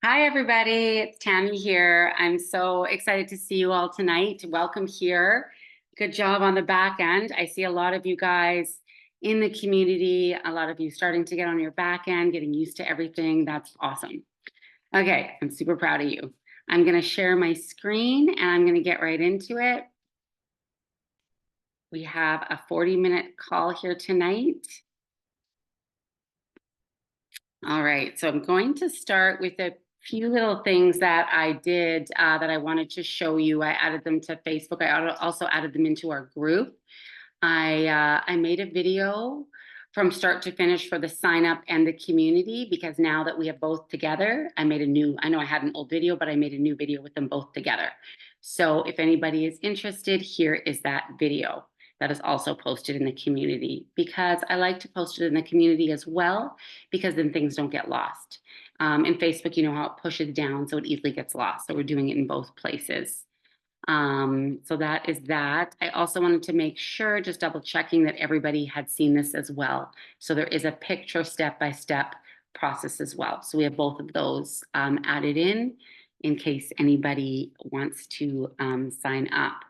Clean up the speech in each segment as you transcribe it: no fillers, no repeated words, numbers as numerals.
Hi, everybody. It's Tammy here. I'm so excited to see you all tonight. Welcome here. Good job on the back end. I see a lot of you guys in the community, a lot of you starting to get on your back end, getting used to everything. That's awesome. Okay, I'm super proud of you. I'm going to share my screen and I'm going to get right into it. We have a 40-minute call here tonight. All right, so I'm going to start with a few little things that I did that I wanted to show you. I added them to Facebook. I also added them into our group. I made a video from start to finish for the sign up and the community, because now that we have both together, I know I had an old video, but I made a new video with them both together. So if anybody is interested, here is that video that is also posted in the community, because I like to post it in the community as well, because then things don't get lost. In Facebook, you know how it pushes down, so it easily gets lost. So we're doing it in both places. So that is that. I also wanted to make sure, just double checking, that everybody had seen this as well. So there is a picture step-by-step process as well. So we have both of those added in case anybody wants to sign up.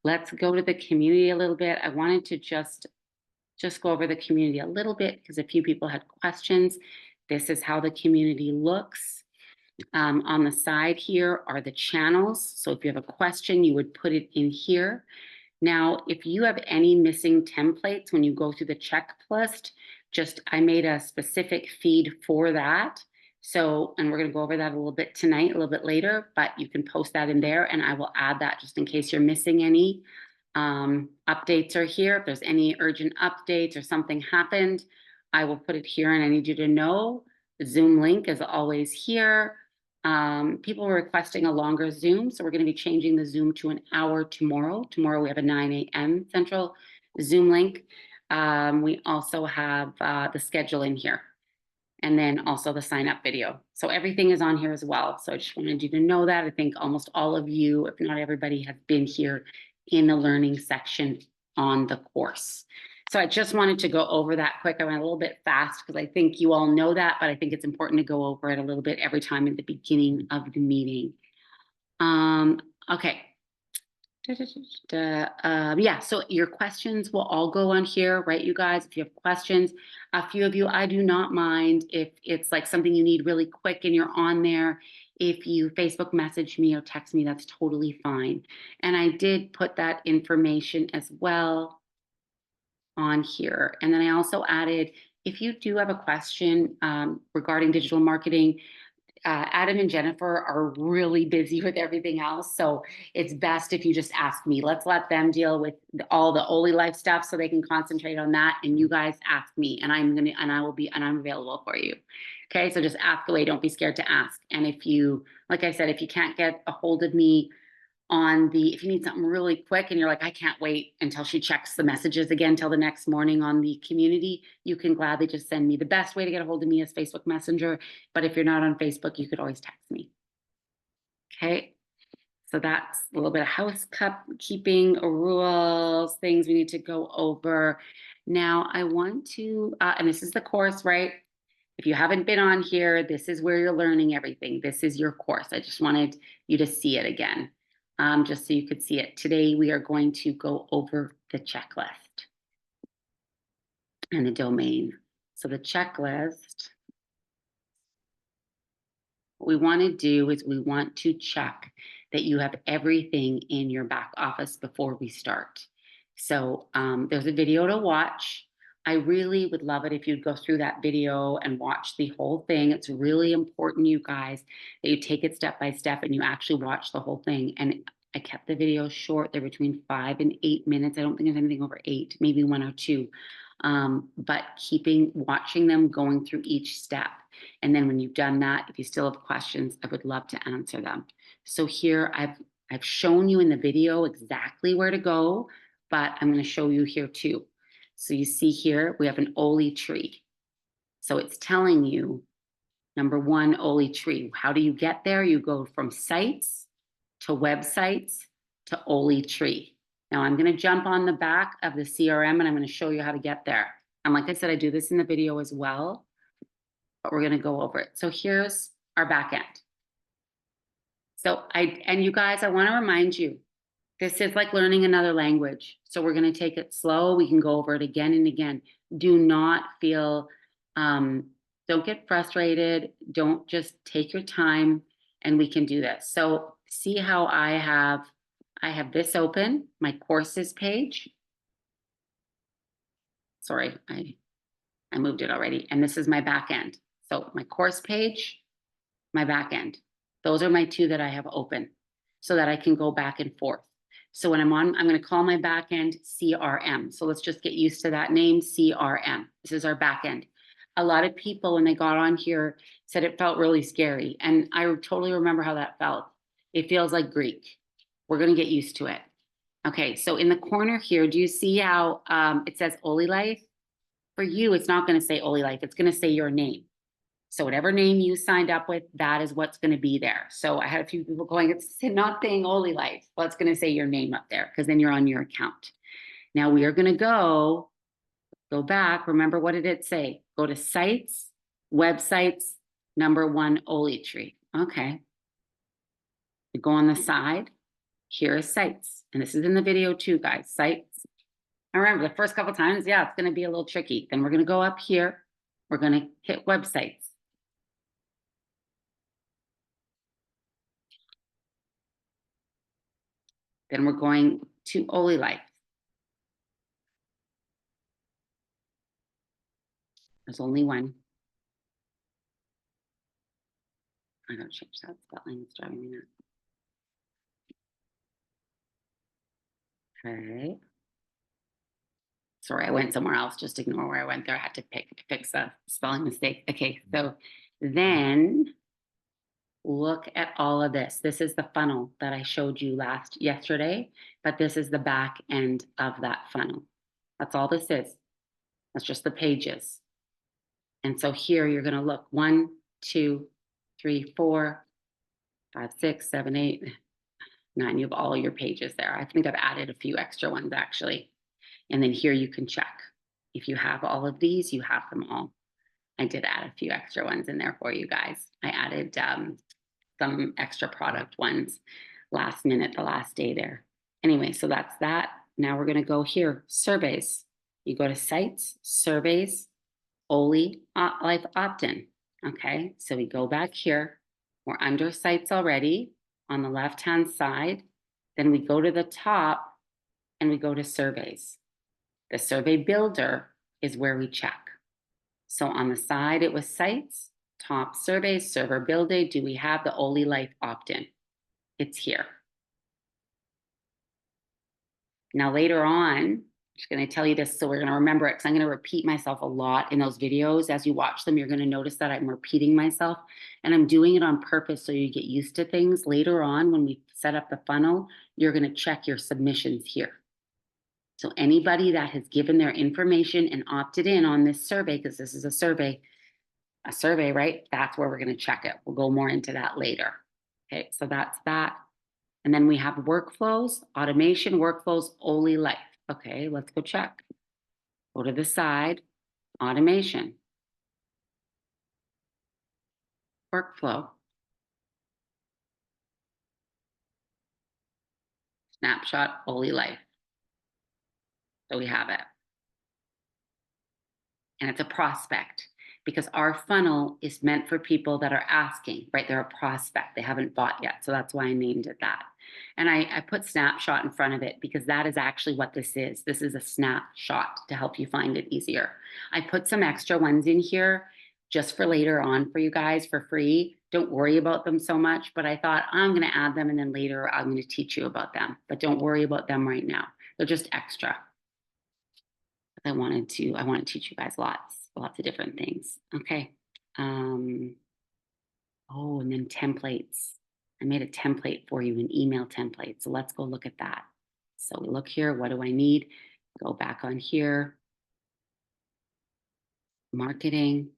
Let's go to the community a little bit. I wanted to just go over the community a little bit because a few people had questions. This is how the community looks. On the side here are the channels. So if you have a question, you would put it in here. Now, if you have any missing templates when you go through the checklist, I made a specific feed for that. So, and we're going to go over that a little bit tonight, a little bit later, but you can post that in there and I will add that just in case you're missing any. Updates are here. If there's any urgent updates or something happened, I will put it here and I need you to know. The Zoom link is always here. People were requesting a longer Zoom, so we're going to be changing the Zoom to an hour tomorrow. Tomorrow we have a 9 a.m. Central Zoom link. We also have the schedule in here, and then also the sign up video. So everything is on here as well. So I just wanted you to know that. I think almost all of you, if not everybody, have been here in the learning section on the course. So I just wanted to go over that quick. I went a little bit fast because I think you all know that, but I think it's important to go over it a little bit every time at the beginning of the meeting. Okay. Yeah, so your questions will all go on here, right, you guys? If you have questions, a few of you, I do not mind if it's like something you need really quick and you're on there. If you Facebook message me or text me, that's totally fine. And I did put that information as well on here. And then I also added, if you do have a question regarding digital marketing, Adam and Jennifer are really busy with everything else. So it's best if you just ask me. Let's let them deal with all the OlyLife stuff so they can concentrate on that. And you guys ask me and I'm available for you. Okay, so just ask away. Don't be scared to ask. And if you, like I said, if you can't get a hold of me if you need something really quick and you're like, I can't wait until she checks the messages again till the next morning on the community, you can gladly just send me. The best way to get a hold of me is Facebook Messenger. But if you're not on Facebook, you could always text me. Okay. So that's a little bit of housekeeping rules, things we need to go over. Now I want to, and this is the course, right? If you haven't been on here, this is where you're learning everything. This is your course. I just wanted you to see it again, just so you could see it. Today, we are going to go over the checklist and the domain. So the checklist, what we want to do is we want to check that you have everything in your back office before we start. So there's a video to watch. I really would love it if you'd go through that video and watch the whole thing. It's really important, you guys, that you take it step by step and you actually watch the whole thing. And I kept the videos short. They're between 5 and 8 minutes. I don't think there's anything over 8, maybe 1 or 2. But watching them, going through each step. And then when you've done that, if you still have questions, I would love to answer them. So here I've shown you in the video exactly where to go, but I'm going to show you here too. So you see here, we have an Oly tree. So it's telling you, number 1, Oly tree. How do you get there? You go from sites to websites to Oly tree. Now I'm going to jump on the back of the CRM and I'm going to show you how to get there. And like I said, I do this in the video as well, but we're going to go over it. So here's our back end. So and you guys, I want to remind you, this is like learning another language. So we're going to take it slow. We can go over it again and again. Do not feel, don't get frustrated. Don't just take your time and we can do this. So see how I have this open, my courses page. Sorry, I moved it already. And this is my back end. So my course page, my back end. Those are my two that I have open so that I can go back and forth. So when I'm going to call my back end CRM. So let's just get used to that name, CRM. This is our back end. A lot of people, when they got on here, said it felt really scary. And I totally remember how that felt. It feels like Greek. We're going to get used to it. Okay, so in the corner here, do you see how it says OlyLife? For you, it's not going to say OlyLife. It's going to say your name. So whatever name you signed up with, that is what's going to be there. So I had a few people going, it's not saying OlyLife. Well, it's going to say your name up there because then you're on your account. Now we are going to go back. Remember, what did it say? Go to sites, websites, #1 OlyTree. Okay. We go on the side. Here is sites. And this is in the video too, guys. Sites. I remember the first couple of times, yeah, it's going to be a little tricky. Then we're going to go up here. We're going to hit websites. Then we're going to OlyLife. There's only one. I gotta change that spelling. It's driving me nuts. Okay. Sorry, I went somewhere else. Just ignore where I went there. I had to fix a spelling mistake. Okay, so then look at all of this. This is the funnel that I showed you yesterday, but this is the back end of that funnel. That's all this is. That's just the pages. And so here you're gonna look 1, 2, 3, 4, 5, 6, 7, 8, 9. You have all your pages there. I think I've added a few extra ones actually. And then here you can check. If you have all of these, you have them all. I did add a few extra ones in there for you guys. I added some extra product ones last minute, the last day there. Anyway, so that's that. Now we're going to go here, surveys. You go to sites, surveys, OlyLife opt-in. Okay, so we go back here. We're under sites already on the left-hand side. Then we go to the top and we go to surveys. The survey builder is where we check. So on the side, it was sites, top surveys, server builder. Do we have the OlyLife opt-in? It's here. Now later on, I'm just going to tell you this so we're going to remember it because I'm going to repeat myself a lot in those videos. As you watch them, you're going to notice that I'm repeating myself and I'm doing it on purpose so you get used to things. Later on, when we set up the funnel, you're going to check your submissions here. So anybody that has given their information and opted in on this survey, because this is a survey, right? That's where we're going to check it. We'll go more into that later. Okay, so that's that. And then we have workflows, automation, workflows, OlyLife. Okay, let's go check. Go to the side, automation, workflow, snapshot, OlyLife. So we have it. And it's a prospect because our funnel is meant for people that are asking, right? They're a prospect. They haven't bought yet. So that's why I named it that. And I put snapshot in front of it because that is actually what this is. This is a snapshot to help you find it easier. I put some extra ones in here just for later on for you guys for free. Don't worry about them so much, but I thought I'm going to add them and then later I'm going to teach you about them. But don't worry about them right now. They're just extra. I want to teach you guys lots of different things. Okay. Oh, and then templates. I made a template for you, an email template. So let's go look at that. So we look here, what do I need? Go back on here. Marketing.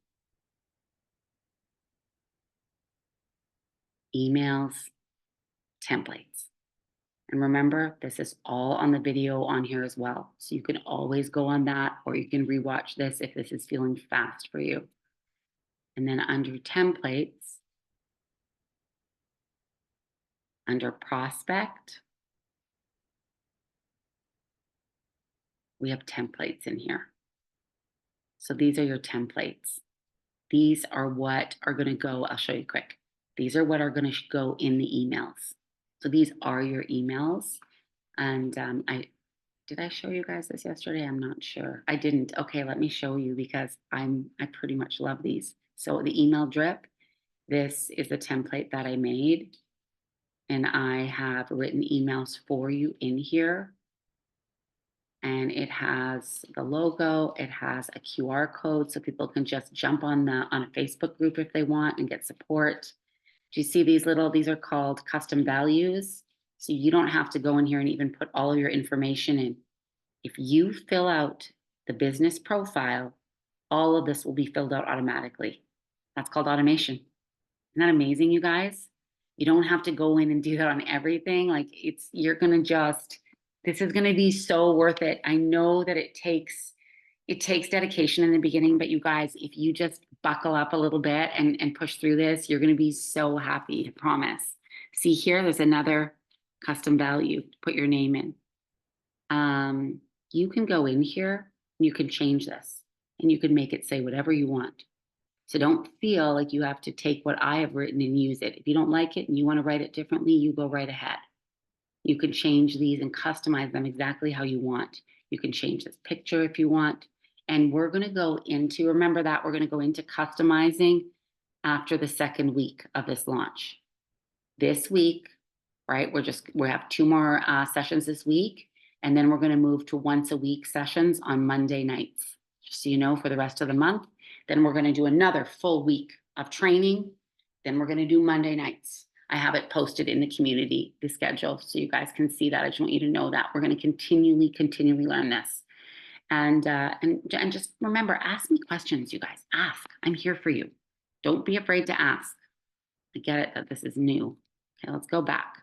Emails. Templates. And remember, this is all on the video on here as well. So you can always go on that or you can rewatch this if this is feeling fast for you. And then under templates, under prospect, we have templates in here. So these are your templates. These are what are going to go, I'll show you quick. These are what are going to go in the emails. So these are your emails. And did I show you guys this yesterday? I'm not sure. I didn't. Okay, let me show you because I pretty much love these. So the email drip, this is the template that I made. And I have written emails for you in here. And it has the logo, it has a QR code so people can just jump on a Facebook group if they want and get support. Do you see these are called custom values. So you don't have to go in here and even put all of your information in. If you fill out the business profile, all of this will be filled out automatically. That's called automation. Isn't that amazing, you guys? You don't have to go in and do that on everything. Like you're gonna just, this is gonna be so worth it. I know that it takes dedication in the beginning, but you guys, if you just buckle up a little bit and push through this, you're gonna be so happy, I promise. See here, there's another custom value to put your name in. You can go in here, you can change this, and you can make it say whatever you want. So don't feel like you have to take what I have written and use it. If you don't like it and you want to write it differently, you go right ahead. You can change these and customize them exactly how you want. You can change this picture if you want. And we're going to go into, remember that we're going to go into customizing after the second week of this launch. This week, right, we have 2 more sessions this week. And then we're going to move to once a week sessions on Monday nights, just so you know, for the rest of the month. Then we're going to do another full week of training. Then we're going to do Monday nights. I have it posted in the community, the schedule, so you guys can see that. I just want you to know that we're going to continually learn this. And just remember, ask me questions, you guys. Ask. I'm here for you. Don't be afraid to ask. I get it that this is new. Okay, let's go back.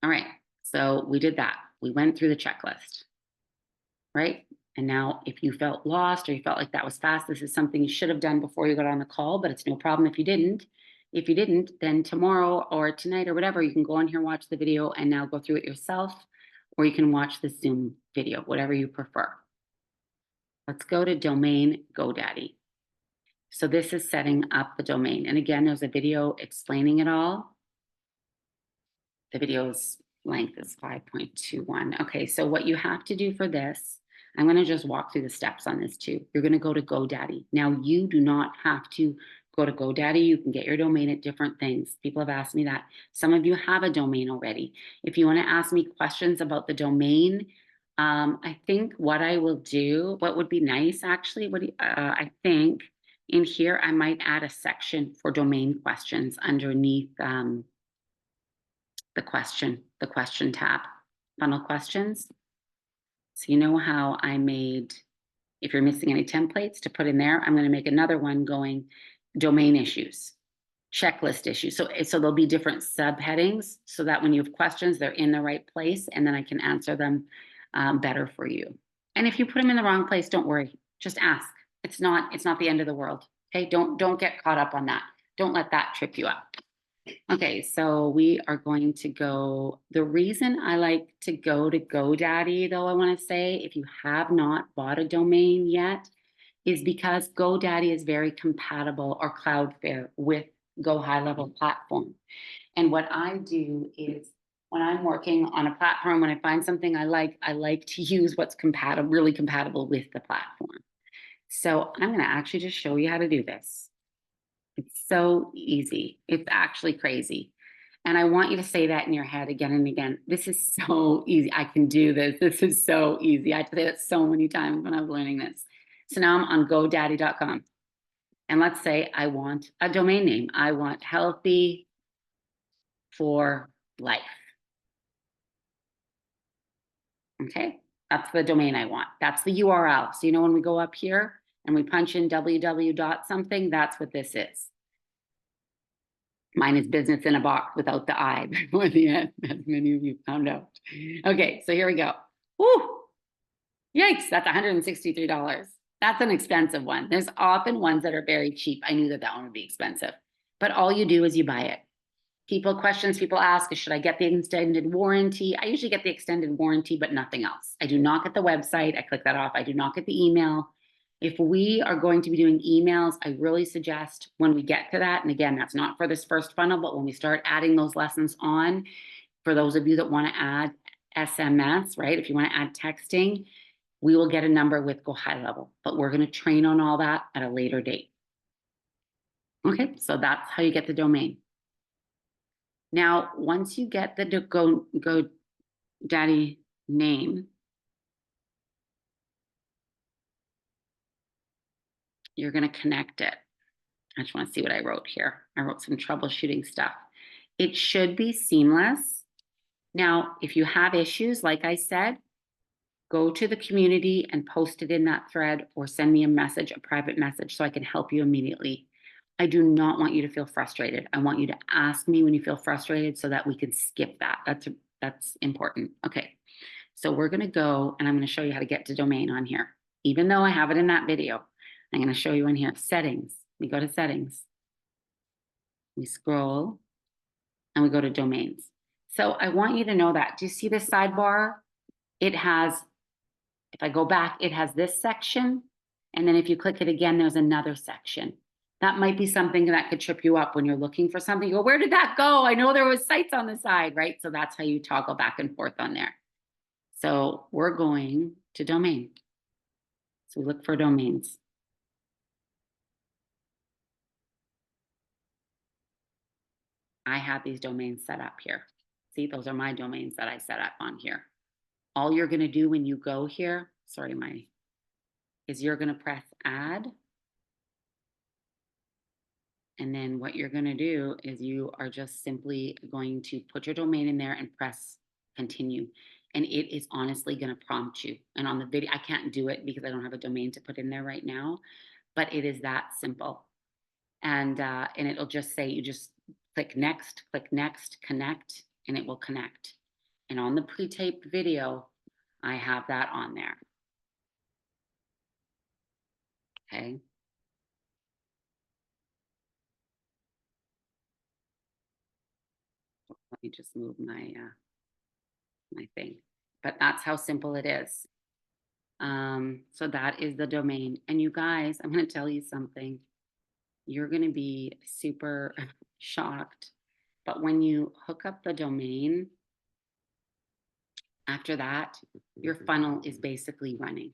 All right, so we did that. We went through the checklist, right? And now if you felt lost or you felt like that was fast, this is something you should have done before you got on the call, but it's no problem if you didn't. If you didn't, then tomorrow or tonight or whatever, you can go on here and watch the video and now go through it yourself, or you can watch the Zoom video, whatever you prefer. Let's go to domain GoDaddy. So this is setting up the domain. And again, there's a video explaining it all. The video's length is 5.21. Okay, so what you have to do for this, I'm going to just walk through the steps on this too. You're going to go to GoDaddy. Now, you do not have to go to GoDaddy. You can get your domain at different things. People have asked me that. Some of you have a domain already. If you want to ask me questions about the domain, I think what I will do, what would be nice actually, I think in here, I might add a section for domain questions underneath the question tab, funnel questions. So you know how I made, if you're missing any templates to put in there, I'm going to make another one going domain issues, checklist issues. So there'll be different subheadings so that when you have questions, they're in the right place and then I can answer them better for you. And if you put them in the wrong place, don't worry, just ask. It's not the end of the world. Okay, don't get caught up on that. Don't let that trip you up. Okay, so we are going to go, the reason I like to go to GoDaddy, though, I want to say, if you have not bought a domain yet, is because GoDaddy is very compatible, or Cloudflare, with Go High Level platform. And what I do is when I'm working on a platform, when I find something I like to use what's compatible, really compatible with the platform. So I'm going to actually just show you how to do this. It's so easy. It's actually crazy. And I want you to say that in your head again and again. This is so easy. I can do this. This is so easy. I had to say that so many times when I was learning this. So now I'm on GoDaddy.com. And let's say I want a domain name. I want Healthy for Life. Okay, that's the domain I want. That's the URL. So you know when we go up here and we punch in www. something, that's what this is. Mine is business in a box without the I before the end, as many of you found out. Okay, so here we go. Woo! Yikes, that's $163. That's an expensive one. There's often ones that are very cheap. I knew that one would be expensive. But all you do is you buy it. Questions people ask is, should I get the extended warranty? I usually get the extended warranty, but nothing else. I do not get the website. I click that off. I do not get the email. If we are going to be doing emails, I really suggest when we get to that, and again, that's not for this first funnel, but when we start adding those lessons on, for those of you that want to add SMS, right? If you want to add texting, we will get a number with Go High Level, but we're going to train on all that at a later date. Okay, so that's how you get the domain. Now, once you get the GoDaddy name, you're going to connect it. I just want to see what I wrote here. I wrote some troubleshooting stuff. It should be seamless. Now, if you have issues, like I said, go to the community and post it in that thread, or send me a message, a private message, so I can help you immediately. I do not want you to feel frustrated. I want you to ask me when you feel frustrated so that we can skip that. That's important. Okay, so we're going to go and I'm going to show you how to get to domain on here. Even though I have it in that video, I'm going to show you in here. Settings. We go to settings. We scroll and we go to domains. So I want you to know that. Do you see this sidebar? It has, if I go back, it has this section. And then if you click it again, there's another section. That might be something that could trip you up when you're looking for something. You go, where did that go? I know there was sites on the side, right? So that's how you toggle back and forth on there. So we're going to domain. So we look for domains. I have these domains set up here. See, those are my domains that I set up on here. All you're going to do when you go here, is you're going to press add. And then what you're going to do is you are just simply going to put your domain in there and press continue. And it is honestly going to prompt you. And on the video, I can't do it because I don't have a domain to put in there right now, but it is that simple. And it'll just say, you just click next, connect, and it will connect. And on the pre-taped video, I have that on there. Okay. Let me just move my my thing. But that's how simple it is. So that is the domain. And you guys, I'm going to tell you something. You're going to be super shocked. But when you hook up the domain, after that, your funnel is basically running.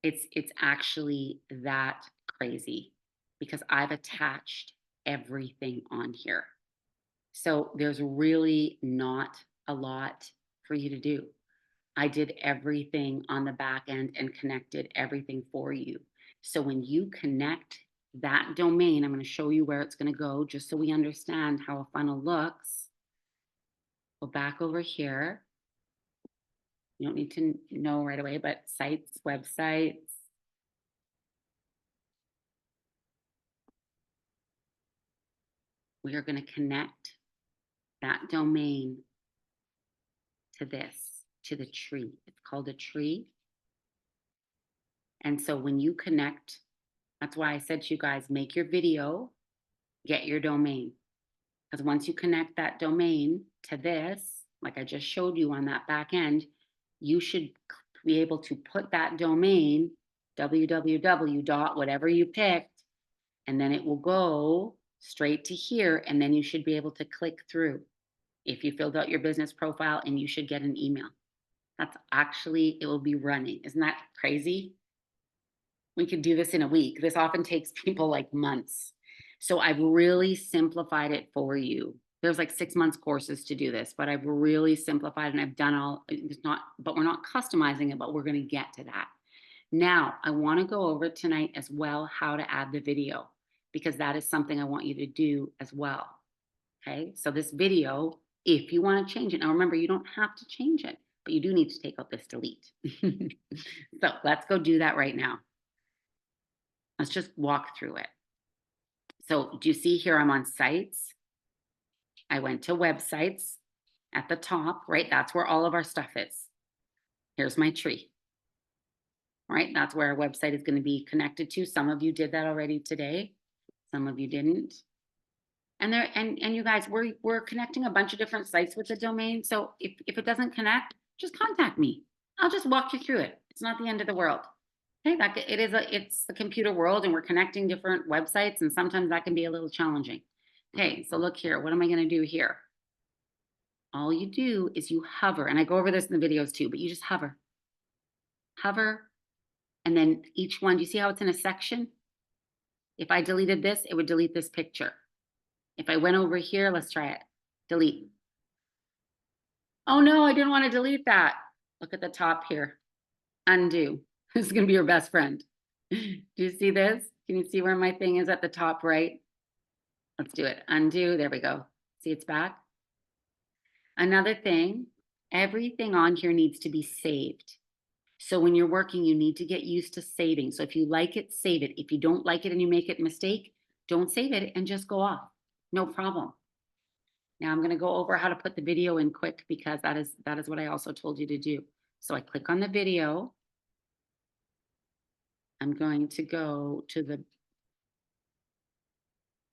It's actually that crazy because I've attached everything on here. So there's really not a lot for you to do. I did everything on the back end and connected everything for you. So when you connect that domain, I'm going to show you where it's going to go just so we understand how a funnel looks. Go back over here. You don't need to know right away, but sites, websites. We are going to connect that domain to this, to the tree. It's called a tree. And so when you connect, that's why I said to you guys, make your video, get your domain. Because once you connect that domain to this, like I just showed you on that back end, you should be able to put that domain, www. whatever you picked, and then it will go straight to here, and then you should be able to click through if you filled out your business profile, and you should get an email. That's actually, it will be running. Isn't that crazy? We could do this in a week. This often takes people like months. So I've really simplified it for you. There's like 6 months courses to do this, but I've really simplified and I've done all, it's not, but we're not customizing it, but we're going to get to that. Now, I want to go over tonight as well how to add the video, because that is something I want you to do as well. Okay, so this video, if you want to change it, now remember, you don't have to change it, but you do need to take out this delete. So let's go do that right now. Let's just walk through it. So do you see here I'm on sites? I went to websites at the top, right? That's where all of our stuff is. Here's my tree. All right, that's where our website is going to be connected to. Some of you did that already today. Some of you didn't. And you guys, we're connecting a bunch of different sites with the domain. So if it doesn't connect, just contact me. I'll just walk you through it. It's not the end of the world. Okay, it's the computer world, and we're connecting different websites, and sometimes that can be a little challenging. Okay, so look here. What am I going to do here? All you do is you hover, and I go over this in the videos too, but you just hover, and then each one. Do you see how it's in a section? If I deleted this, it would delete this picture. If I went over here, let's try it. Delete. Oh no, I didn't want to delete that. Look at the top here. Undo. This is going to be your best friend. Do you see this? Can you see where my thing is at the top right? Let's do it. Undo. There we go. See, it's back. Another thing, everything on here needs to be saved. So when you're working, you need to get used to saving. So if you like it, save it. If you don't like it and you make a mistake, don't save it and just go off. No problem. Now I'm going to go over how to put the video in quick, because that is what I also told you to do. So I click on the video. I'm going to go to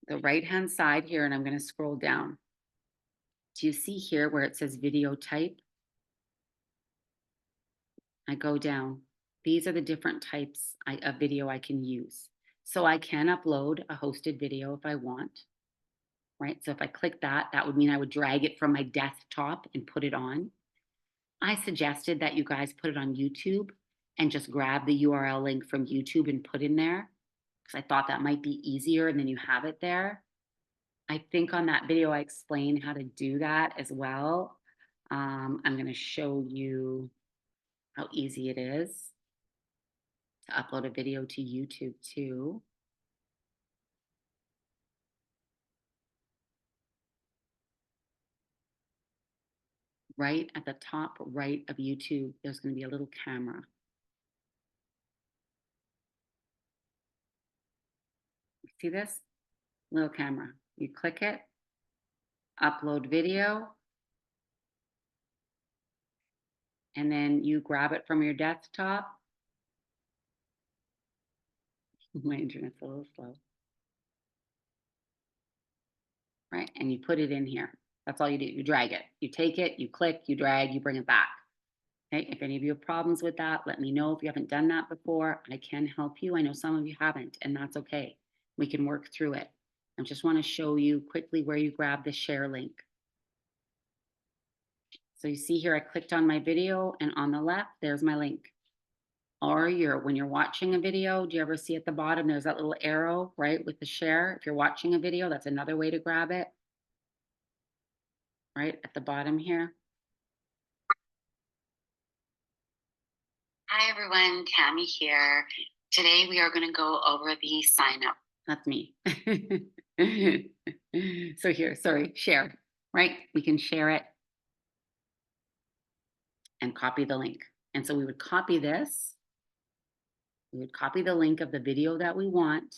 the right-hand side here, and I'm going to scroll down. Do you see here where it says video type? I go down. These are the different types of video I can use. So I can upload a hosted video if I want, right? So if I click that, that would mean I would drag it from my desktop and put it on. I suggested that you guys put it on YouTube and just grab the URL link from YouTube and put in there, because I thought that might be easier, and then you have it there. I think on that video, I explain how to do that as well. I'm going to show you how easy it is to upload a video to YouTube too. Right at the top right of YouTube, there's going to be a little camera. See this little camera? You click it, upload video, and then you grab it from your desktop. My internet's a little slow. Right, and you put it in here. That's all you do. You drag it. You take it, you click, you drag, you bring it back. Okay, if any of you have problems with that, let me know. If you haven't done that before, I can help you. I know some of you haven't, and that's okay. We can work through it. I just want to show you quickly where you grab the share link. So you see here, I clicked on my video, and on the left, there's my link. Or when you're watching a video, do you ever see at the bottom, there's that little arrow, right, with the share? If you're watching a video, that's another way to grab it. Right at the bottom here. Hi everyone, Tammy here. Today we are going to go over the sign up. That's me. So here, sorry, share, right? We can share it and copy the link. And so we would copy this. We would copy the link of the video that we want.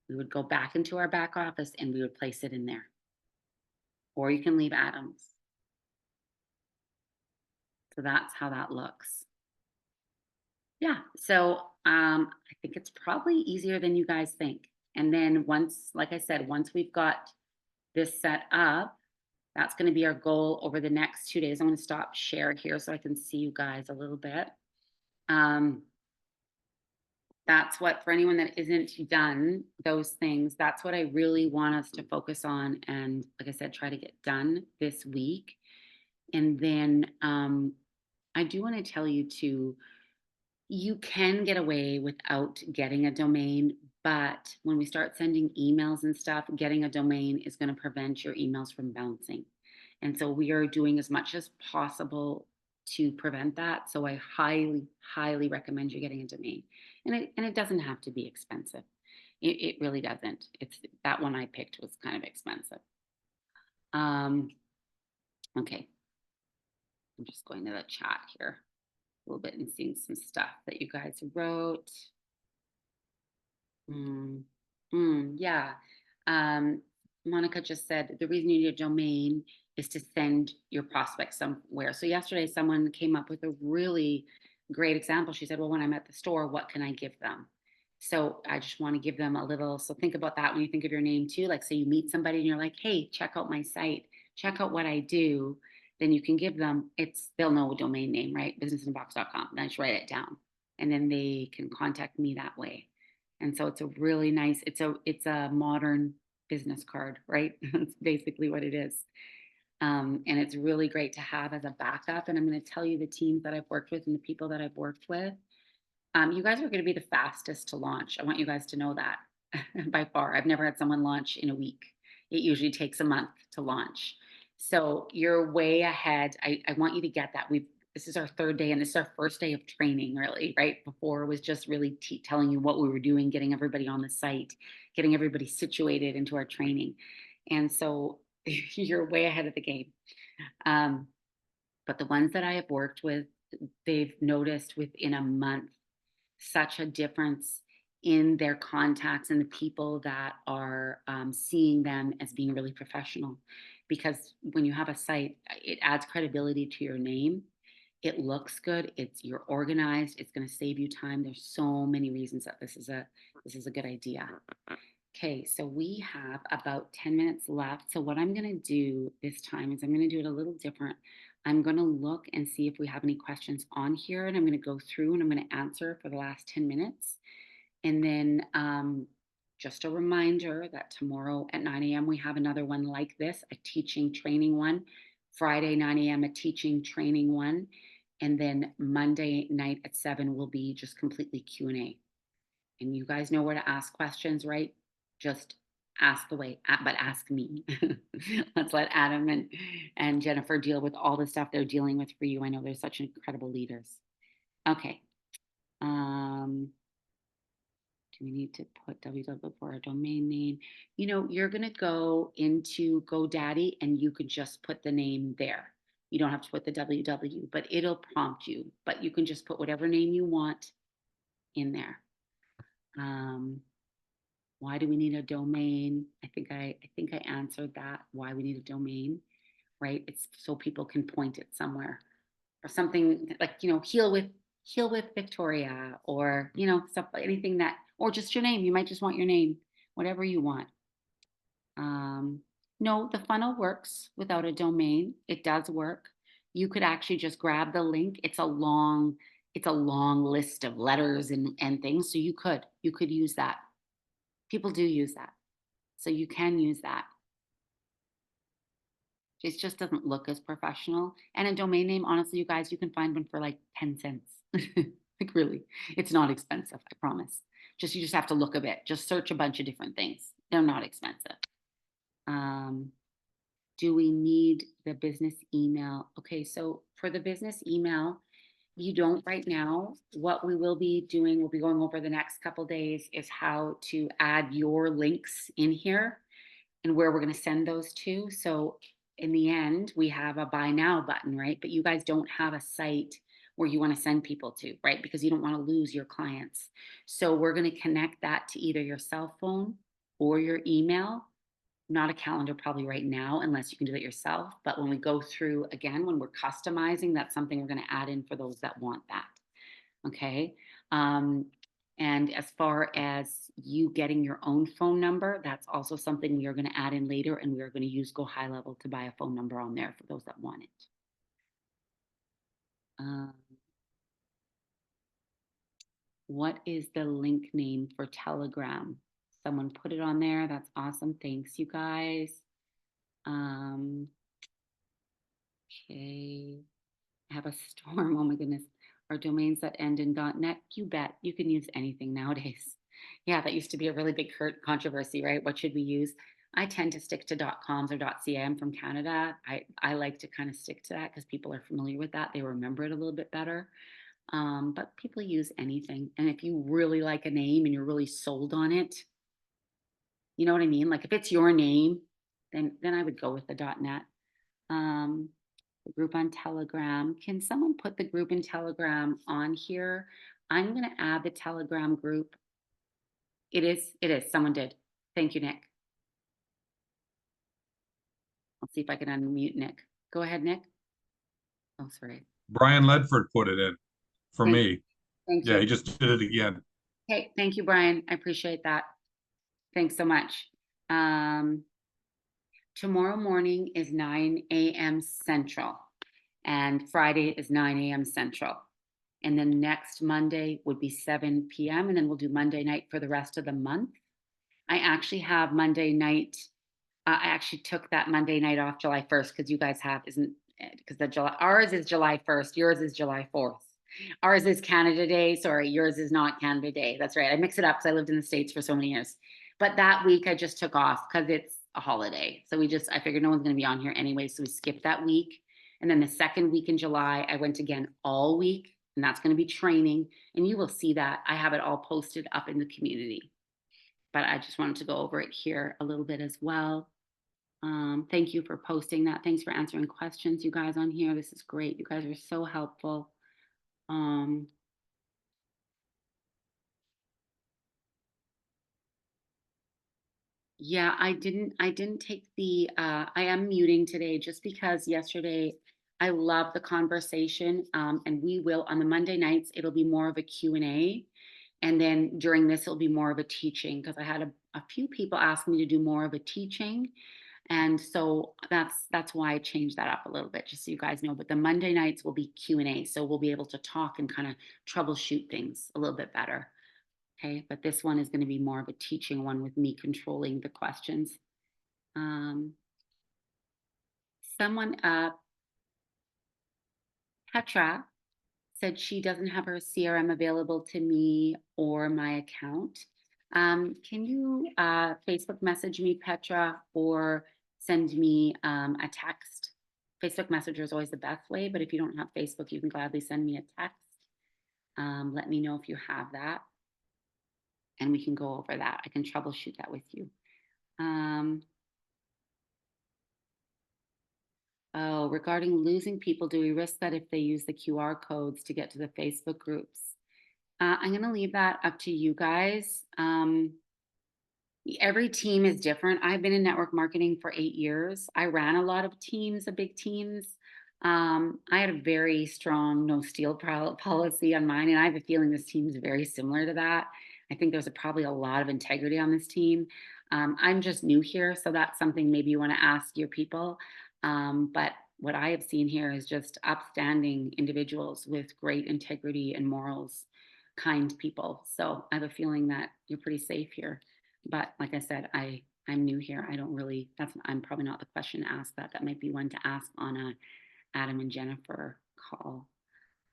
We would go back into our back office and we would place it in there. Or you can leave atoms. So that's how that looks. Yeah, so I think it's probably easier than you guys think. And then once, like I said, once we've got this set up, that's going to be our goal over the next 2 days. I'm going to stop share here so I can see you guys a little bit. That's what, for anyone that isn't done those things, that's what I really want us to focus on. And like I said, try to get done this week. And then I do want to tell you too, you can get away without getting a domain, but when we start sending emails and stuff, getting a domain is going to prevent your emails from bouncing. And so we are doing as much as possible to prevent that. So I highly, highly recommend you getting a domain. And it doesn't have to be expensive. It really doesn't. It's that one I picked was kind of expensive. Okay. I'm just going to the chat here a little bit and seeing some stuff that you guys wrote. Yeah. Monica just said the reason you need a domain is to send your prospects somewhere. So yesterday, someone came up with a really great example. She said, well, when I'm at the store, what can I give them? So I just want to give them a little, so think about that when you think of your name too. Like, say you meet somebody and you're like, hey, check out my site, check out what I do. Then you can give them, they'll know a domain name, right? Businessinbox.com. Then just write it down. And then they can contact me that way. And so it's a really nice, it's a modern business card, right? That's basically what it is. And it's really great to have as a backup. And I'm going to tell you the teams that I've worked with and the people that I've worked with. You guys are going to be the fastest to launch. I want you guys to know that by far. I've never had someone launch in a week. It usually takes a month to launch. So you're way ahead. I want you to get that. This is our third day, and this is our first day of training, really, right? Before it was just really telling you what we were doing, getting everybody on the site, getting everybody situated into our training. And so you're way ahead of the game. But the ones that I have worked with, they've noticed within a month such a difference in their contacts and the people that are seeing them as being really professional. Because when you have a site, it adds credibility to your name. It looks good. You're organized. It's going to save you time. There's so many reasons that this is a good idea. Okay, so we have about 10 minutes left. So what I'm going to do this time is I'm going to do it a little different. I'm going to look and see if we have any questions on here, and I'm going to go through and I'm going to answer for the last 10 minutes. And then just a reminder that tomorrow at 9 a.m. we have another one like this, a teaching training one. Friday, 9 a.m., a teaching training one. And then Monday night at 7 will be just completely Q&A. And you guys know where to ask questions, right? Just ask away, but ask me. Let's let Adam and Jennifer deal with all the stuff they're dealing with for you. I know they're such incredible leaders. Okay. Do we need to put www for our domain name? You're going to go into GoDaddy and you can just put the name there. You don't have to put the www, but it'll prompt you. But you can just put whatever name you want in there. Why do we need a domain? I think I answered that. Why we need a domain, right? It's so people can point it somewhere, or something like heal with Victoria, or stuff, anything that, or just your name. You might just want your name, whatever you want. No, the funnel works without a domain. It does work. You could actually just grab the link. It's a long list of letters and things. So you could use that. People do use that. So you can use that. It just doesn't look as professional. And a domain name, honestly, you guys, you can find one for like 10 cents. Like, really, it's not expensive, I promise. You just have to look a bit. Just search a bunch of different things. They're not expensive. Do we need the business email? Okay, so for the business email, you don't right now. What we will be doing, we'll be going over the next couple days, is how to add your links in here and where we're going to send those to. So in the end, we have a buy now button, right? But you guys don't have a site where you want to send people to, right? Because you don't want to lose your clients. So we're going to connect that to either your cell phone or your email. Not a calendar probably right now, unless you can do it yourself. But when we go through again, when we're customizing, that's something we're going to add in for those that want that. Okay. And as far as you getting your own phone number, that's also something we are going to add in later, and we are going to use Go High Level to buy a phone number on there for those that want it. What is the link name for Telegram? Someone put it on there. That's awesome. Thanks, you guys. Okay. I have a storm. Oh my goodness. Our domains that end in .net, you bet. You can use anything nowadays. Yeah, that used to be a really big controversy, right? What should we use? I tend to stick to .coms or .ca. I'm from Canada. I like to kind of stick to that because people are familiar with that. They remember it a little bit better. But people use anything. And if you really like a name and you're really sold on it, you know what I mean? Like if it's your name, then I would go with the .net. The group on Telegram. Can someone put the group in Telegram on here? I'm going to add the Telegram group. It is. Someone did. Thank you, Nick. I'll see if I can unmute Nick. Go ahead, Nick. Oh, sorry. Brian Ledford put it in for me. Thank Yeah, you. he just did it again. Okay, thank you, Brian. I appreciate that. Thanks so much. Um, Tomorrow morning is 9 a.m. Central, and Friday is 9 a.m. Central. And then next Monday would be 7 p.m. And then we'll do Monday night for the rest of the month. I actually have Monday night. I actually took that Monday night off July 1st because you guys have, isn't because the July, ours is July 1st, yours is July 4th. Ours is Canada Day. Sorry, yours is not Canada Day. That's right. I mix it up because I lived in the States for so many years. But that week I just took off because it's a holiday. So I figured no one's going to be on here anyway. So we skipped that week. And then the second week in July, I went again all week. And that's going to be training. And you will see that. I have it all posted up in the community. But I just wanted to go over it here a little bit as well. Thank you for posting that. Thanks for answering questions, you guys on here. This is great. You guys are so helpful. Um, yeah, I didn't take I am muting today just because yesterday I love the conversation. And we will on the Monday nights, it'll be more of a Q&A. And then during this, it'll be more of a teaching because I had a few people ask me to do more of a teaching. And so that's why I changed that up a little bit, just so you guys know. But the Monday nights will be Q&A, so we'll be able to talk and kind of troubleshoot things a little bit better. Okay, but this one is going to be more of a teaching one with me controlling the questions. Um, someone, Petra, said she doesn't have her CRM available to me or my account. Can you Facebook message me, Petra, or send me a text? Facebook Messenger is always the best way, but if you don't have Facebook, you can gladly send me a text. Let me know if you have that, and we can go over that. I can troubleshoot that with you. Um, oh, regarding losing people, do we risk that if they use the QR codes to get to the Facebook groups? I'm going to leave that up to you guys. Every team is different. I've been in network marketing for 8 years. I ran a lot of teams, of big teams. I had a very strong no steal policy on mine, and I have a feeling this team is very similar to that. I think there's probably a lot of integrity on this team. I'm just new here, so that's something maybe you want to ask your people. But what I have seen here is just upstanding individuals with great integrity and morals, kind people. So I have a feeling that you're pretty safe here. But like I said, I'm new here. I don't really, I'm probably not the question to ask that. That might be one to ask on a Adam and Jennifer call.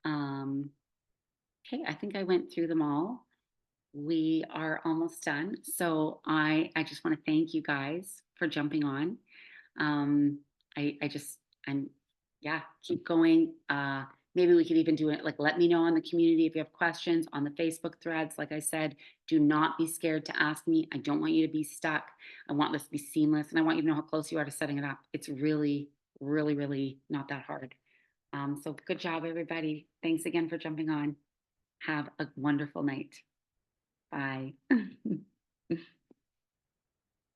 Um, okay, I think I went through them all. We are almost done. So I just want to thank you guys for jumping on. um I just I'm Yeah, keep going. Maybe we could even do it like, let me know on the community if you have questions on the Facebook threads. Like I said, do not be scared to ask me. I don't want you to be stuck. I want this to be seamless, and I want you to know how close you are to setting it up. It's really, really, really not that hard. So good job, everybody. Thanks again for jumping on. Have a wonderful night. Bye.